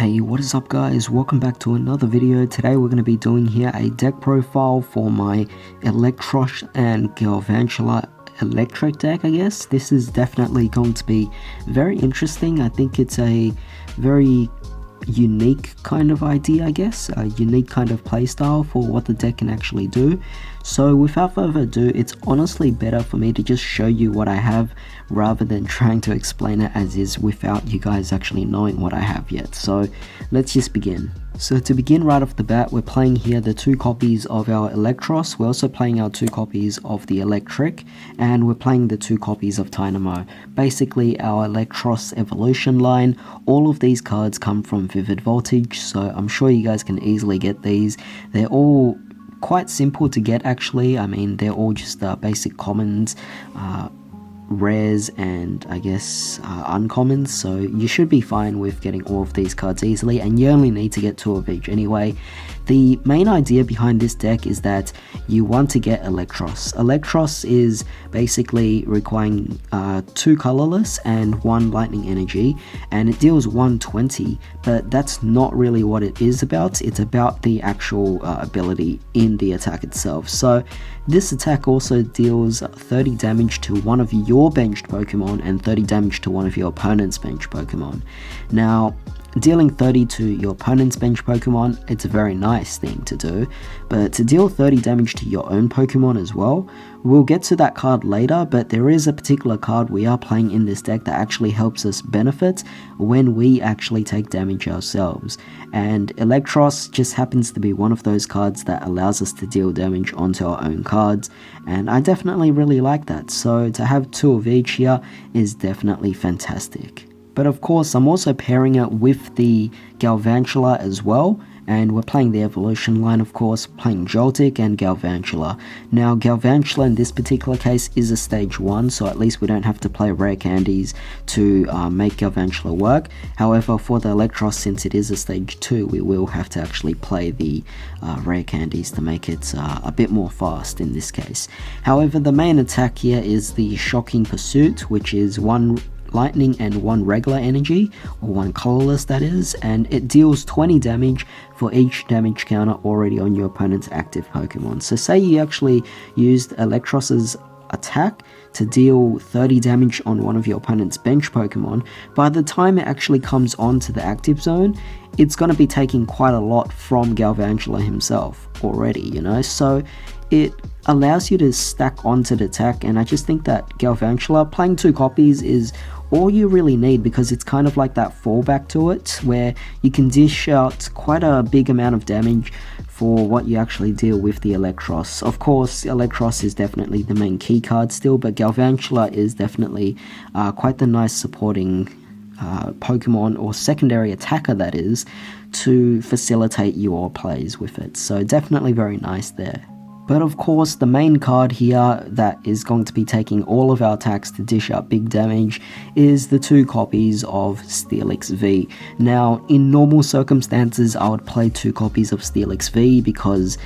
Hey, what is up guys? Welcome back to another video. Today we're going to be doing here a deck profile for my Eelektross and Galvantula electric deck, I guess. This is definitely going to be very interesting. I think it's a very unique kind of idea, I guess, a unique kind of playstyle for what the deck can actually do. So without further ado, it's honestly better for me to just show you what I have rather than trying to explain it as is without you guys actually knowing what I have yet. So let's just begin. So to begin right off the bat, we're playing here the 2 copies of our Eelektross. We're also playing our 2 copies of the Electric, and we're playing the 2 copies of Tynamo. Basically our Eelektross evolution line. All of these cards come from Vivid Voltage, so I'm sure you guys can easily get these. They're all quite simple to get actually. I mean, they're all just basic commons, rares, and I guess uncommons, so you should be fine with getting all of these cards easily, and you only need to get 2 of each anyway. The main idea behind this deck is that you want to get Eelektross. Eelektross is basically requiring 2 colorless and 1 lightning energy, and it deals 120, but that's not really what it is about. It's about the actual ability in the attack itself. So this attack also deals 30 damage to one of your benched Pokemon and 30 damage to one of your opponent's benched Pokemon. Now, dealing 30 to your opponent's bench Pokemon, it's a very nice thing to do, but to deal 30 damage to your own Pokemon as well, we'll get to that card later, but there is a particular card we are playing in this deck that actually helps us benefit when we actually take damage ourselves, and Eelektross just happens to be one of those cards that allows us to deal damage onto our own cards, and I definitely really like that, so to have 2 of each here is definitely fantastic. But of course, I'm also pairing it with the Galvantula as well, and we're playing the evolution line, of course, playing Joltik and Galvantula. Now, Galvantula in this particular case is a stage 1, so at least we don't have to play rare candies to make Galvantula work. However, for the Eelektross, since it is a stage 2, we will have to actually play the rare candies to make it a bit more fast in this case. However, the main attack here is the Shocking Pursuit, which is 1 lightning and 1 regular energy, or 1 colorless that is, and it deals 20 damage for each damage counter already on your opponent's active Pokemon. So say you actually used Eelektross's attack to deal 30 damage on one of your opponent's bench Pokemon, by the time it actually comes onto the active zone, it's going to be taking quite a lot from Galvantula himself already, you know, so it allows you to stack onto the attack, and I just think that Galvantula, playing 2 copies is all you really need, because it's kind of like that fallback to it, where you can dish out quite a big amount of damage for what you actually deal with the Eelektross. Of course, Eelektross is definitely the main key card still, but Galvantula is definitely quite the nice supporting Pokemon, or secondary attacker that is, to facilitate your plays with it. So definitely very nice there. But of course, the main card here that is going to be taking all of our attacks to dish out big damage is the 2 copies of Steelix V. Now, in normal circumstances, I would play 2 copies of Steelix V because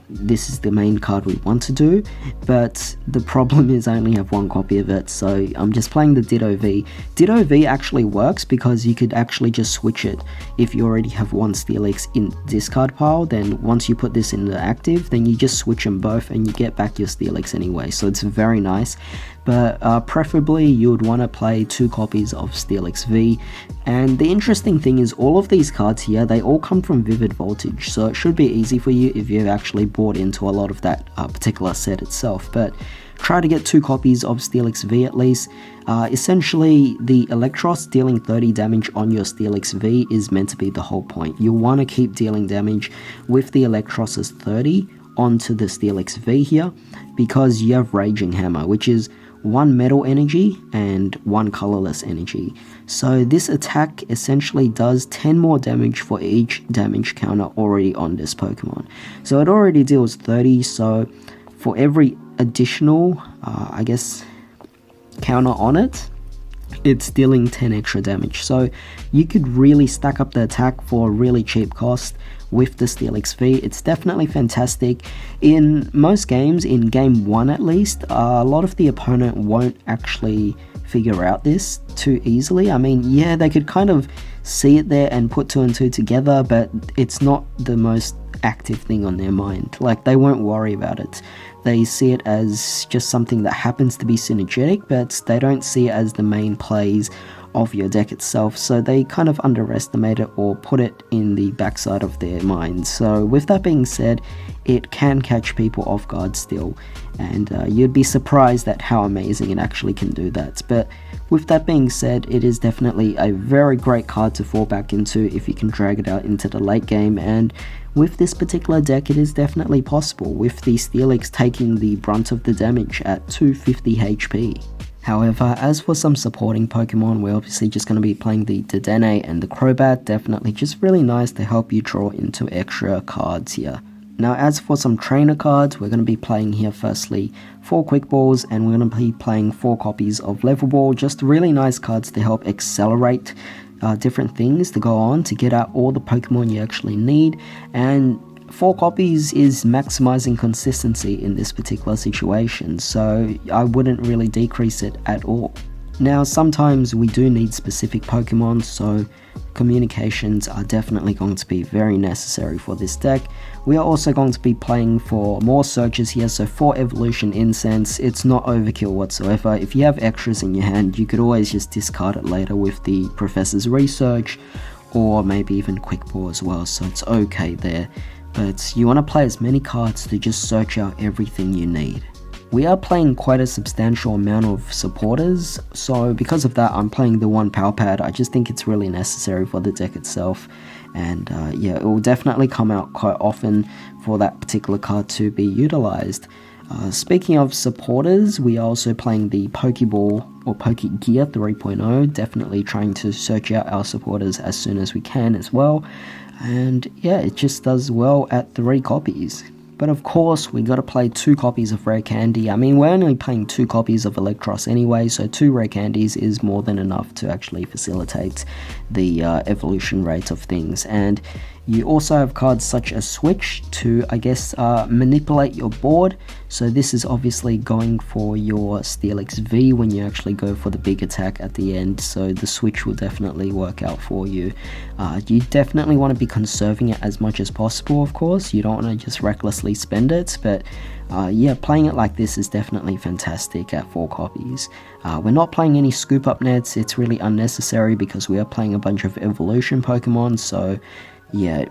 this is the main card we want to do, but the problem is I only have 1 copy of it, so I'm just playing the Ditto V. Ditto V actually works because you could actually just switch it. If you already have 1 Steelix in discard pile, then once you put this in the active, then you just switch them both and you get back your Steelix anyway, so it's very nice. But preferably you would want to play 2 copies of Steelix V, and the interesting thing is all of these cards here, they all come from Vivid Voltage, so it should be easy for you if you've actually bought into a lot of that particular set itself. But try to get 2 copies of Steelix V at least. Essentially, the Eelektross dealing 30 damage on your Steelix V is meant to be the whole point. You want to keep dealing damage with the Eelektross's 30 onto the Steelix V here, because you have Raging Hammer, which is 1 metal energy and 1 colorless energy. So this attack essentially does 10 more damage for each damage counter already on this Pokemon. So it already deals 30, so for every additional, I guess, counter on it, it's dealing 10 extra damage. So you could really stack up the attack for a really cheap cost with the Steelix V. It's definitely fantastic. In most games, in game 1 at least, a lot of the opponent won't actually figure out this too easily. I mean, yeah, they could kind of see it there and put two and two together, but it's not the most active thing on their mind. Like, they won't worry about it. They see it as just something that happens to be synergetic, but they don't see it as the main plays of your deck itself, so they kind of underestimate it or put it in the backside of their minds. So with that being said, it can catch people off guard still, and you'd be surprised at how amazing it actually can do that. But with that being said, it is definitely a very great card to fall back into if you can drag it out into the late game, and with this particular deck it is definitely possible, with the Steelix taking the brunt of the damage at 250 HP. However, as for some supporting Pokemon, we're obviously just going to be playing the Dedenne and the Crobat, definitely just really nice to help you draw into extra cards here. Now, as for some trainer cards, we're going to be playing here firstly 4 Quick Balls, and we're going to be playing 4 copies of Level Ball, just really nice cards to help accelerate different things to go on to get out all the Pokemon you actually need, and 4 copies is maximizing consistency in this particular situation, so I wouldn't really decrease it at all. Now, sometimes we do need specific Pokemon, so communications are definitely going to be very necessary for this deck. We are also going to be playing for more searches here, so for Evolution Incense, it's not overkill whatsoever. If you have extras in your hand, you could always just discard it later with the Professor's Research, or maybe even Quick Ball as well, so it's okay there. But you want to play as many cards to just search out everything you need. We are playing quite a substantial amount of supporters, so because of that I'm playing the 1 Power Pad. I just think it's really necessary for the deck itself, and yeah, it will definitely come out quite often for that particular card to be utilized. Speaking of supporters, we are also playing the Pokeball or Pokegear 3.0, definitely trying to search out our supporters as soon as we can as well, and yeah, it just does well at 3 copies. But of course, we gotta play 2 copies of Rare Candy. I mean, we're only playing 2 copies of Electros anyway, so 2 Rare Candies is more than enough to actually facilitate the evolution rate of things. And you also have cards such as Switch to, I guess, manipulate your board. So this is obviously going for your Steelix V when you actually go for the big attack at the end, so the Switch will definitely work out for you. You definitely want to be conserving it as much as possible, of course. You don't want to just recklessly spend it, but yeah, playing it like this is definitely fantastic at 4 copies. We're not playing any scoop up nets, it's really unnecessary because we are playing a bunch of evolution Pokemon, so yeah,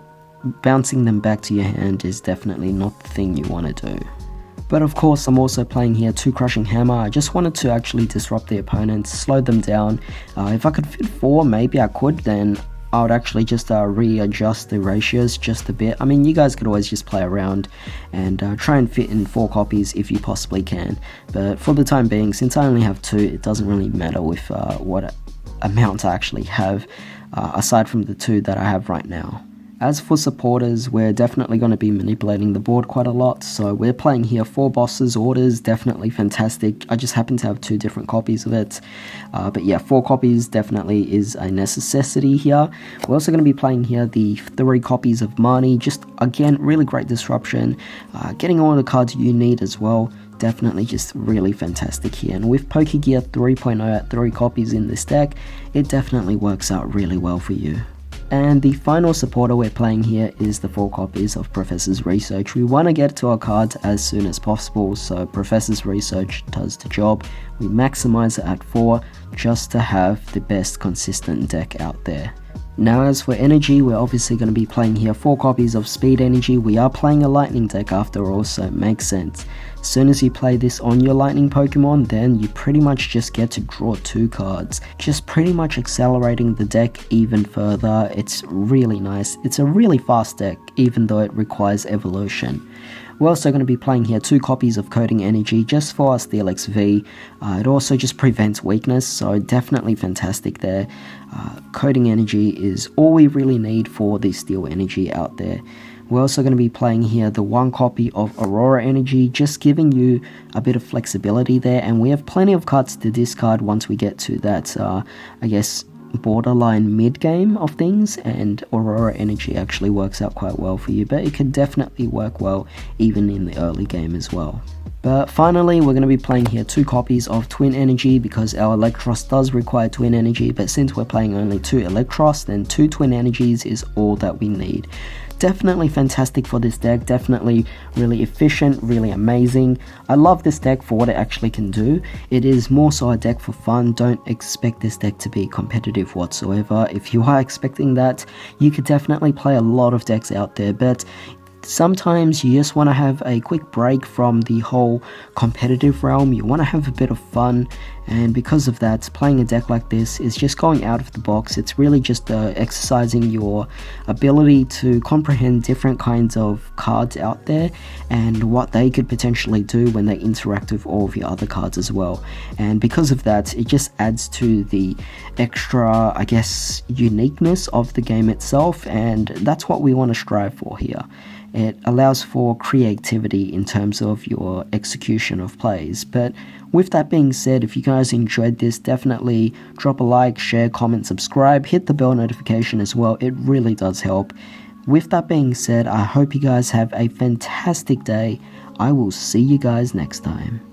bouncing them back to your hand is definitely not the thing you want to do. But of course, I'm also playing here 2 Crushing Hammer. I just wanted to actually disrupt the opponents, slow them down. If I could fit 4, maybe I could, then I would actually just readjust the ratios just a bit. I mean, you guys could always just play around and try and fit in 4 copies if you possibly can. But for the time being, since I only have 2, it doesn't really matter with what amount I actually have, aside from the 2 that I have right now. As for supporters, we're definitely going to be manipulating the board quite a lot, so we're playing here 4 Bosses Orders, definitely fantastic. I just happen to have 2 different copies of it, but yeah, 4 copies definitely is a necessity here. We're also going to be playing here the 3 copies of Marnie, just again, really great disruption, getting all the cards you need as well. Definitely just really fantastic here, and with Pokegear 3.0 at 3 copies in this deck, it definitely works out really well for you. And the final supporter we're playing here is the 4 copies of Professor's Research. We want to get to our cards as soon as possible, so Professor's Research does the job. We maximize it at 4 just to have the best consistent deck out there. Now as for energy, we're obviously going to be playing here 4 copies of Speed Energy. We are playing a lightning deck after all, so it makes sense. As soon as you play this on your lightning Pokemon, then you pretty much just get to draw 2 cards. Just pretty much accelerating the deck even further. It's really nice. It's a really fast deck, even though it requires evolution. We're also going to be playing here 2 copies of Coding Energy just for our Steelix V. It also just prevents weakness, so definitely fantastic there. Coding Energy is all we really need for the Steel Energy out there. We're also going to be playing here the 1 copy of Aurora Energy, just giving you a bit of flexibility there, and we have plenty of cards to discard once we get to that, I guess, borderline mid-game of things, and Aurora Energy actually works out quite well for you, but it can definitely work well even in the early game as well. But finally, we're going to be playing here 2 copies of Twin Energy because our Eelektross does require Twin Energy, but since we're playing only 2 Eelektross, then 2 Twin Energies is all that we need. Definitely fantastic for this deck, definitely really efficient, really amazing. I love this deck for what it actually can do. It is more so a deck for fun. Don't expect this deck to be competitive whatsoever. If you are expecting that, you could definitely play a lot of decks out there, but sometimes you just want to have a quick break from the whole competitive realm. You want to have a bit of fun, and because of that, playing a deck like this is just going out of the box. It's really just exercising your ability to comprehend different kinds of cards out there and what they could potentially do when they interact with all of your other cards as well. And because of that, it just adds to the extra, I guess, uniqueness of the game itself, and that's what we want to strive for here. It allows for creativity in terms of your execution of plays. But with that being said, if you guys enjoyed this, definitely drop a like, share, comment, subscribe, hit the bell notification as well. It really does help. With that being said, I hope you guys have a fantastic day. I will see you guys next time.